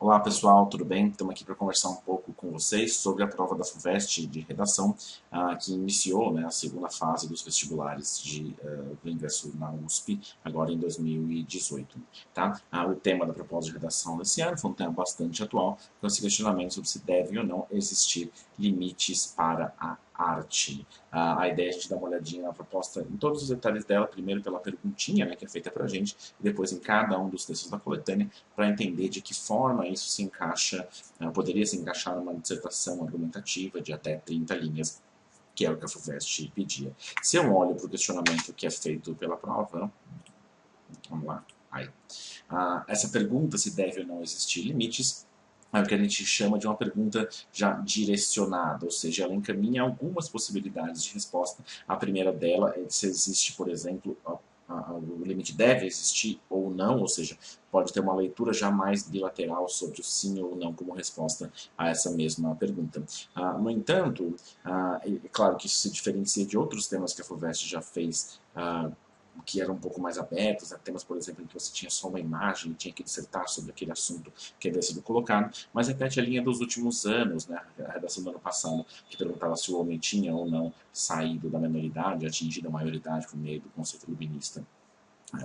Olá pessoal, tudo bem? Estamos aqui para conversar um pouco com vocês sobre a prova da FUVEST de redação, que iniciou, né, a segunda fase dos vestibulares do ingresso na USP, agora em 2018. Tá? O tema da proposta de redação desse ano foi um tema bastante atual, com esse questionamento sobre se deve ou não existir limites para a arte. A ideia é a gente dar uma olhadinha na proposta em todos os detalhes dela, primeiro pela perguntinha, né, que é feita para a gente, e depois em cada um dos textos da coletânea, para entender de que forma isso se encaixa, poderia se encaixar numa dissertação argumentativa de até 30 linhas, que é o que a FUVEST pedia. Se eu olho para o questionamento que é feito pela prova, vamos lá, aí. Essa pergunta, se deve ou não existir limites, é o que a gente chama de uma pergunta já direcionada, ou seja, ela encaminha algumas possibilidades de resposta. A primeira dela é se existe, por exemplo, o limite deve existir ou não, ou seja, pode ter uma leitura já mais bilateral sobre o sim ou não como resposta a essa mesma pergunta. No entanto, é claro que isso se diferencia de outros temas que a FUVEST já fez, que eram um pouco mais abertos, temas, por exemplo, em que você tinha só uma imagem e tinha que dissertar sobre aquele assunto que havia sido colocado, mas repete a linha dos últimos anos, né, a redação do ano passado, que perguntava se o homem tinha ou não saído da menoridade, atingido a maioridade por meio do conceito iluminista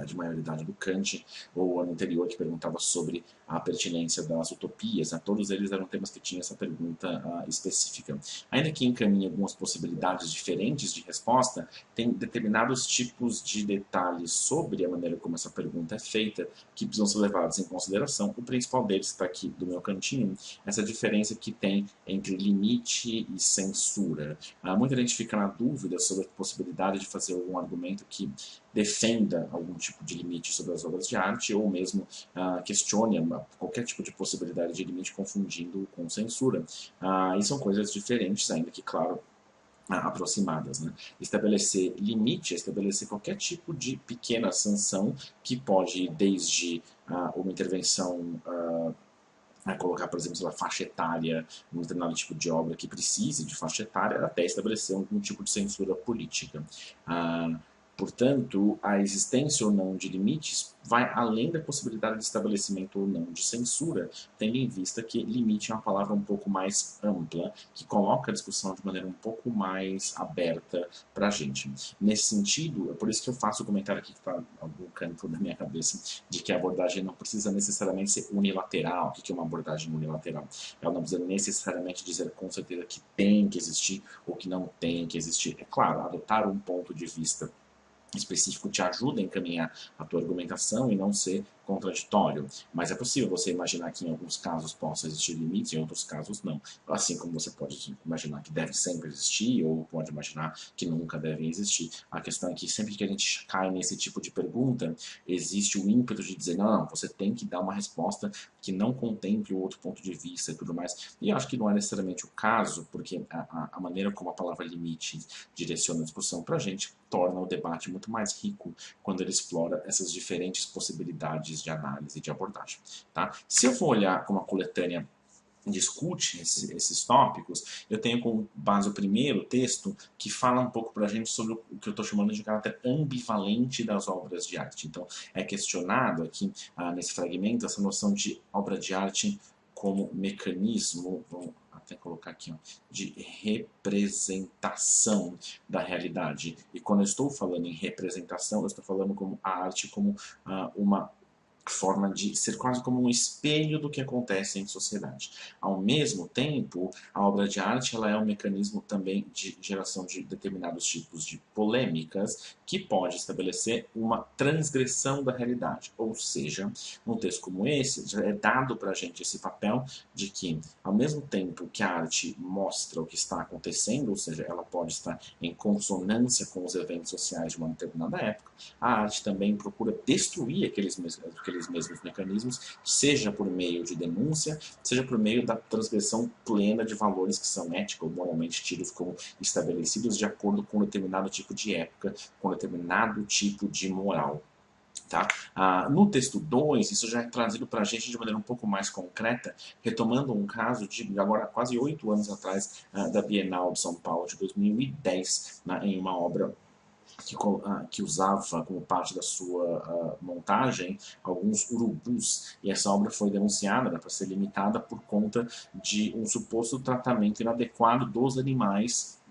de maioridade do Kant, ou o ano anterior que perguntava sobre a pertinência das utopias, todos eles eram temas que tinham essa pergunta específica. Ainda que encaminhe algumas possibilidades diferentes de resposta, tem determinados tipos de detalhes sobre a maneira como essa pergunta é feita que precisam ser levados em consideração. O principal deles está aqui do meu cantinho, essa diferença que tem entre limite e censura. Muita gente fica na dúvida sobre a possibilidade de fazer algum argumento que defenda algum tipo de limite sobre as obras de arte ou mesmo questione qualquer tipo de possibilidade de limite confundindo com censura. E são coisas diferentes, ainda que, claro, aproximadas. Né? Estabelecer limite, estabelecer qualquer tipo de pequena sanção que pode ir desde uma intervenção colocar, por exemplo, a faixa etária em um determinado tipo de obra que precise de faixa etária, até estabelecer algum tipo de censura política. Portanto, a existência ou não de limites vai além da possibilidade de estabelecimento ou não de censura, tendo em vista que limite é uma palavra um pouco mais ampla, que coloca a discussão de maneira um pouco mais aberta para a gente. Nesse sentido, é por isso que eu faço o comentário aqui que está algum canto da minha cabeça, de que a abordagem não precisa necessariamente ser unilateral. O que é uma abordagem unilateral? Ela não precisa necessariamente dizer com certeza que tem que existir ou que não tem que existir. É claro, adotar um ponto de vista específico te ajuda a encaminhar a tua argumentação e não ser contraditório, mas é possível você imaginar que em alguns casos possa existir limites, em outros casos não, assim como você pode imaginar que deve sempre existir ou pode imaginar que nunca devem existir. A questão é que sempre que a gente cai nesse tipo de pergunta, existe o ímpeto de dizer, não, você tem que dar uma resposta que não contemple o outro ponto de vista e tudo mais, e eu acho que não é necessariamente o caso, porque a maneira como a palavra limite direciona a discussão para a gente torna o debate muito mais rico quando ele explora essas diferentes possibilidades de análise e de abordagem. Tá? Se eu for olhar como a coletânea discute esses tópicos, eu tenho como base o primeiro texto que fala um pouco para a gente sobre o que eu estou chamando de caráter ambivalente das obras de arte. Então, é questionado aqui, nesse fragmento, essa noção de obra de arte como mecanismo, vamos até colocar aqui, de representação da realidade. E quando eu estou falando em representação, eu estou falando como a arte como uma forma de ser quase como um espelho do que acontece em sociedade. Ao mesmo tempo, a obra de arte ela é um mecanismo também de geração de determinados tipos de polêmicas que pode estabelecer uma transgressão da realidade. Ou seja, num texto como esse, já é dado para a gente esse papel de que, ao mesmo tempo que a arte mostra o que está acontecendo, ou seja, ela pode estar em consonância com os eventos sociais de uma determinada época, a arte também procura destruir aqueles mesmos mecanismos, seja por meio de denúncia, seja por meio da transgressão plena de valores que são éticos ou moralmente tidos como estabelecidos de acordo com um determinado tipo de época, com um determinado tipo de moral. Tá? No texto 2, isso já é trazido para a gente de maneira um pouco mais concreta, retomando um caso de agora quase 8 anos atrás, da Bienal de São Paulo de 2010, em uma obra que usava como parte da sua montagem alguns urubus, e essa obra foi denunciada, né, para ser limitada por conta de um suposto tratamento inadequado dos animais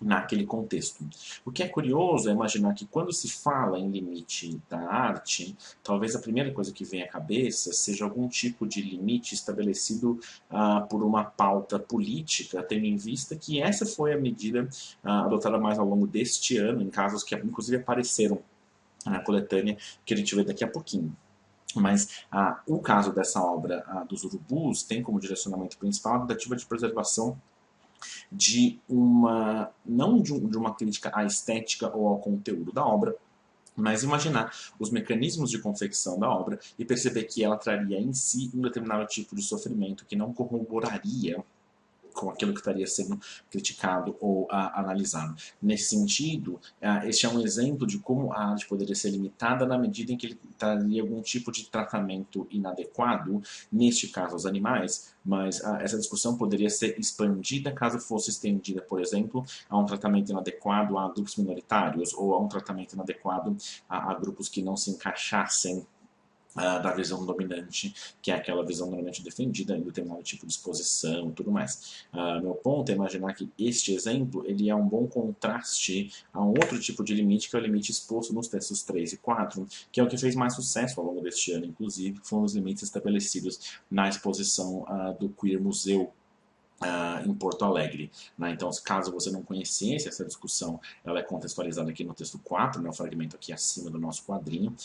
naquele contexto. O que é curioso é imaginar que quando se fala em limite da arte, talvez a primeira coisa que vem à cabeça seja algum tipo de limite estabelecido por uma pauta política, tendo em vista que essa foi a medida adotada mais ao longo deste ano, em casos que inclusive apareceram na coletânea que a gente vê daqui a pouquinho. Mas o caso dessa obra dos urubus tem como direcionamento principal a tentativa de preservação de uma não de uma crítica à estética ou ao conteúdo da obra, mas imaginar os mecanismos de confecção da obra e perceber que ela traria em si um determinado tipo de sofrimento que não corroboraria com aquilo que estaria sendo criticado ou analisado. Nesse sentido, este é um exemplo de como a arte poderia ser limitada na medida em que ele traria algum tipo de tratamento inadequado, neste caso aos animais, mas essa discussão poderia ser expandida caso fosse estendida, por exemplo, a um tratamento inadequado a grupos minoritários ou a um tratamento inadequado a grupos que não se encaixassem da visão dominante, que é aquela visão normalmente defendida em determinado tipo de exposição e tudo mais. Meu ponto é imaginar que este exemplo ele é um bom contraste a um outro tipo de limite, que é o limite exposto nos textos 3 e 4, que é o que fez mais sucesso ao longo deste ano, inclusive, que foram os limites estabelecidos na exposição do Queer Museu em Porto Alegre. Né? Então, caso você não conhecesse essa discussão, ela é contextualizada aqui no texto 4, né, o fragmento aqui acima do nosso quadrinho,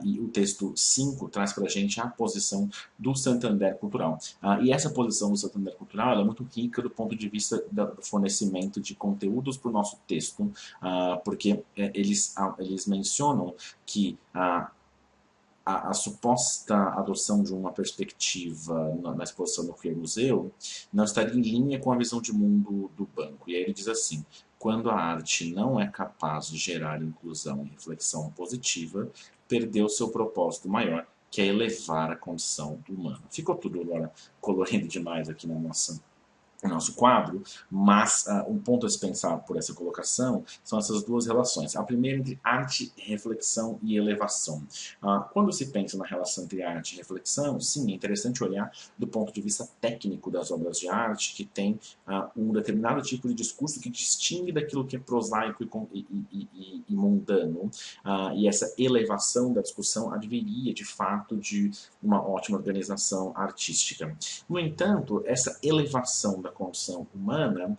e o texto 5 traz para a gente a posição do Santander Cultural. E essa posição do Santander Cultural é muito rica do ponto de vista do fornecimento de conteúdos para o nosso texto, porque eles mencionam que a suposta adoção de uma perspectiva na exposição do Queer Museu não estaria em linha com a visão de mundo do banco. E aí ele diz assim: quando a arte não é capaz de gerar inclusão e reflexão positiva, perdeu seu propósito maior, que é elevar a condição do humano. Ficou tudo agora colorido demais aqui na nosso quadro, mas um ponto a se pensar por essa colocação são essas duas relações. A primeira entre arte, reflexão e elevação. Quando se pensa na relação entre arte e reflexão, sim, é interessante olhar do ponto de vista técnico das obras de arte, que tem um determinado tipo de discurso que distingue daquilo que é prosaico e mundano, e essa elevação da discussão adviria, de fato, de uma ótima organização artística. No entanto, essa elevação da condição humana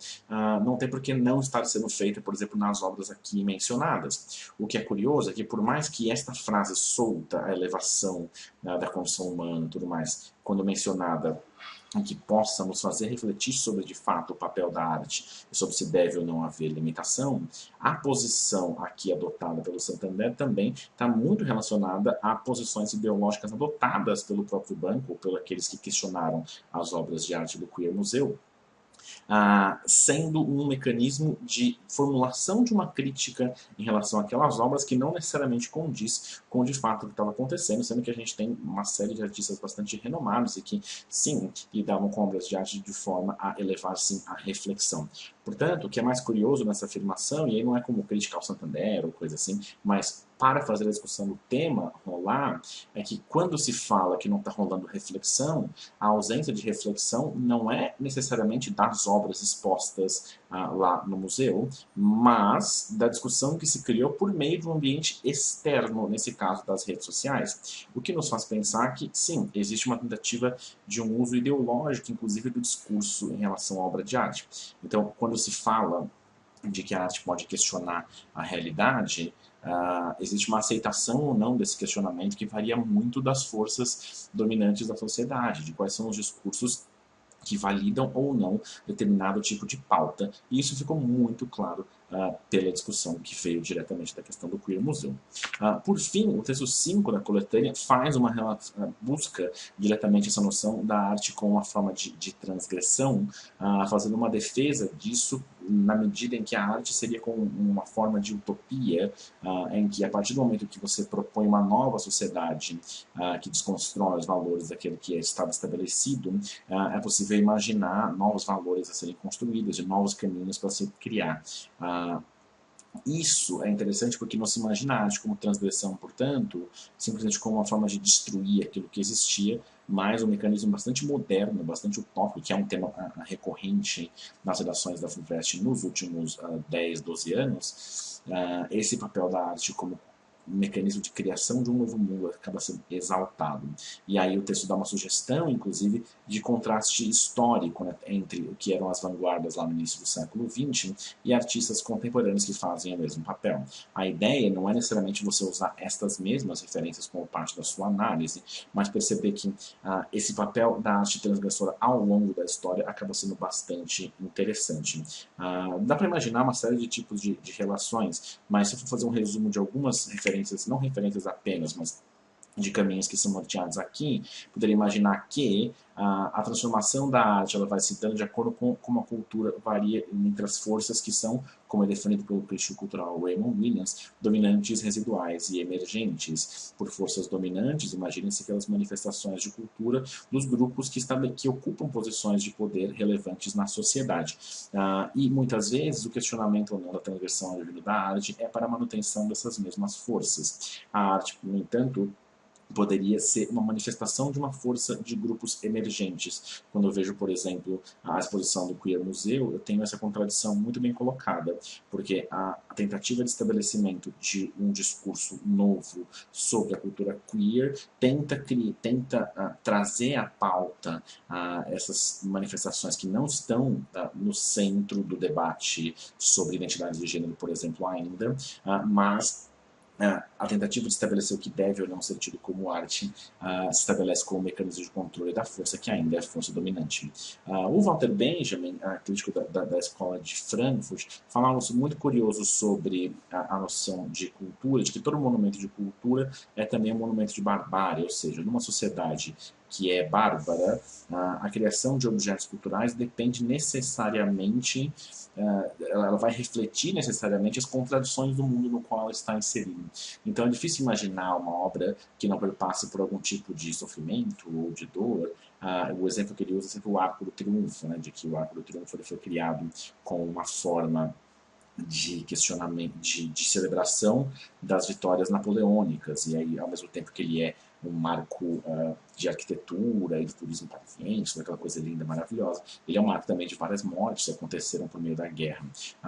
não tem por que não estar sendo feita, por exemplo, nas obras aqui mencionadas. O que é curioso é que, por mais que esta frase solta, a elevação da condição humana e tudo mais, quando mencionada, que possa nos fazer refletir sobre, de fato, o papel da arte e sobre se deve ou não haver limitação, a posição aqui adotada pelo Santander também está muito relacionada a posições ideológicas adotadas pelo próprio banco, ou pelos aqueles que questionaram as obras de arte do Queer Museu, sendo um mecanismo de formulação de uma crítica em relação àquelas obras que não necessariamente condiz com de fato o que estava acontecendo, sendo que a gente tem uma série de artistas bastante renomados e que, sim, lidavam com obras de arte de forma a elevar, sim, a reflexão. Portanto, o que é mais curioso nessa afirmação, e aí não é como criticar o Santander ou coisa assim, mas para fazer a discussão do tema rolar, é que quando se fala que não está rolando reflexão, a ausência de reflexão não é necessariamente das obras expostas lá no museu, mas da discussão que se criou por meio de um ambiente externo, nesse caso das redes sociais, o que nos faz pensar que, sim, existe uma tentativa de um uso ideológico, inclusive do discurso em relação à obra de arte. Então, quando se fala de que a arte pode questionar a realidade, existe uma aceitação ou não desse questionamento que varia muito das forças dominantes da sociedade, de quais são os discursos que validam ou não determinado tipo de pauta. E isso ficou muito claro pela discussão que veio diretamente da questão do Queer Museu. Por fim, o texto 5 da coletânea faz uma busca diretamente essa noção da arte como uma forma de transgressão, fazendo uma defesa disso na medida em que a arte seria como uma forma de utopia, em que a partir do momento que você propõe uma nova sociedade que desconstrói os valores daquilo que estava estabelecido, é possível imaginar novos valores a serem construídos e novos caminhos para se criar. Isso é interessante porque não se imagina a arte como transgressão, portanto, simplesmente como uma forma de destruir aquilo que existia, mas um mecanismo bastante moderno, bastante utópico, que é um tema recorrente nas redações da FUVEST nos últimos 10, 12 anos, esse papel da arte como mecanismo de criação de um novo mundo acaba sendo exaltado. E aí o texto dá uma sugestão, inclusive, de contraste histórico, né, entre o que eram as vanguardas lá no início do século XX e artistas contemporâneos que fazem o mesmo papel. A ideia não é necessariamente você usar estas mesmas referências como parte da sua análise, mas perceber que esse papel da arte transgressora ao longo da história acaba sendo bastante interessante. Dá para imaginar uma série de tipos de relações, mas se eu for fazer um resumo de algumas referências, não referências apenas, mas de caminhos que são norteados aqui, poderia imaginar que a transformação da arte ela vai se dando de acordo com como a cultura varia entre as forças que são, como é definido pelo crítico cultural Raymond Williams, dominantes, residuais e emergentes. Por forças dominantes, imaginem-se aquelas manifestações de cultura dos grupos que ocupam posições de poder relevantes na sociedade. E muitas vezes o questionamento ou não da transgressão da arte é para a manutenção dessas mesmas forças. A arte, no entanto, poderia ser uma manifestação de uma força de grupos emergentes. Quando eu vejo, por exemplo, a exposição do Queer Museu, eu tenho essa contradição muito bem colocada, porque a tentativa de estabelecimento de um discurso novo sobre a cultura queer tenta trazer à pauta essas manifestações que não estão no centro do debate sobre identidade de gênero, por exemplo, ainda, mas a tentativa de estabelecer o que deve ou não ser tido como arte se estabelece como um mecanismo de controle da força que ainda é a força dominante. O Walter Benjamin, crítico da escola de Frankfurt, fala algo muito curioso sobre a noção de cultura, de que todo monumento de cultura é também um monumento de barbárie, ou seja, numa sociedade que é bárbara, a criação de objetos culturais depende necessariamente, ela vai refletir necessariamente as contradições do mundo no qual ela está inserida. Então é difícil imaginar uma obra que não passe por algum tipo de sofrimento ou de dor. O exemplo que ele usa é sempre o Arco do Triunfo, né, de que o Arco do Triunfo ele foi criado com uma forma de questionamento, de celebração das vitórias napoleônicas, e aí ao mesmo tempo que ele é um marco de arquitetura e de turismo parisiense, daquela coisa linda, maravilhosa, ele é um marco também de várias mortes que aconteceram por meio da guerra.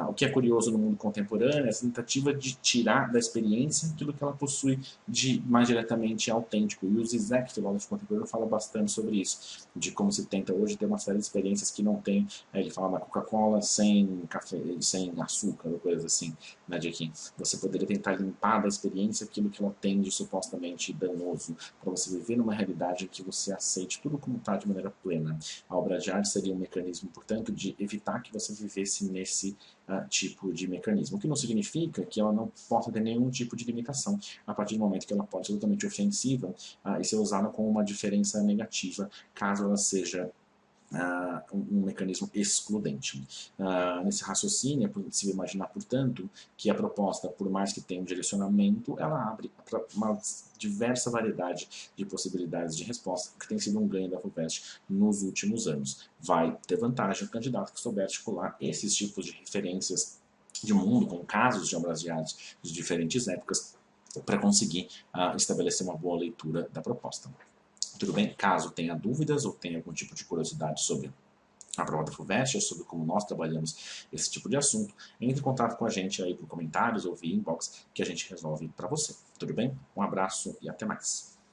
O que é curioso no mundo contemporâneo é essa tentativa de tirar da experiência aquilo que ela possui de mais diretamente autêntico, e o Zizek, filósofo contemporâneo, fala bastante sobre isso, de como se tenta hoje ter uma série de experiências que não tem, ele fala da Coca-Cola sem café, sem açúcar, ou coisas assim, né, de que você poderia tentar limpar da experiência aquilo que ela tem de supostamente danoso, para você viver numa realidade em que você aceite tudo como está de maneira plena. A obra de arte seria um mecanismo, portanto, de evitar que você vivesse nesse tipo de mecanismo, o que não significa que ela não possa ter nenhum tipo de limitação, a partir do momento que ela pode ser totalmente ofensiva e ser usada com uma diferença negativa, caso ela seja um mecanismo excludente. Nesse raciocínio, é possível imaginar, portanto, que a proposta, por mais que tenha um direcionamento, ela abre para uma diversa variedade de possibilidades de resposta, que tem sido um ganho da FUVEST nos últimos anos. Vai ter vantagem o candidato que souber articular esses tipos de referências de mundo, com casos de obras de arte de diferentes épocas, para conseguir estabelecer uma boa leitura da proposta. Tudo bem? Caso tenha dúvidas ou tenha algum tipo de curiosidade sobre a prova da FUVEST ou sobre como nós trabalhamos esse tipo de assunto, entre em contato com a gente aí por comentários ou via inbox que a gente resolve para você. Tudo bem? Um abraço e até mais.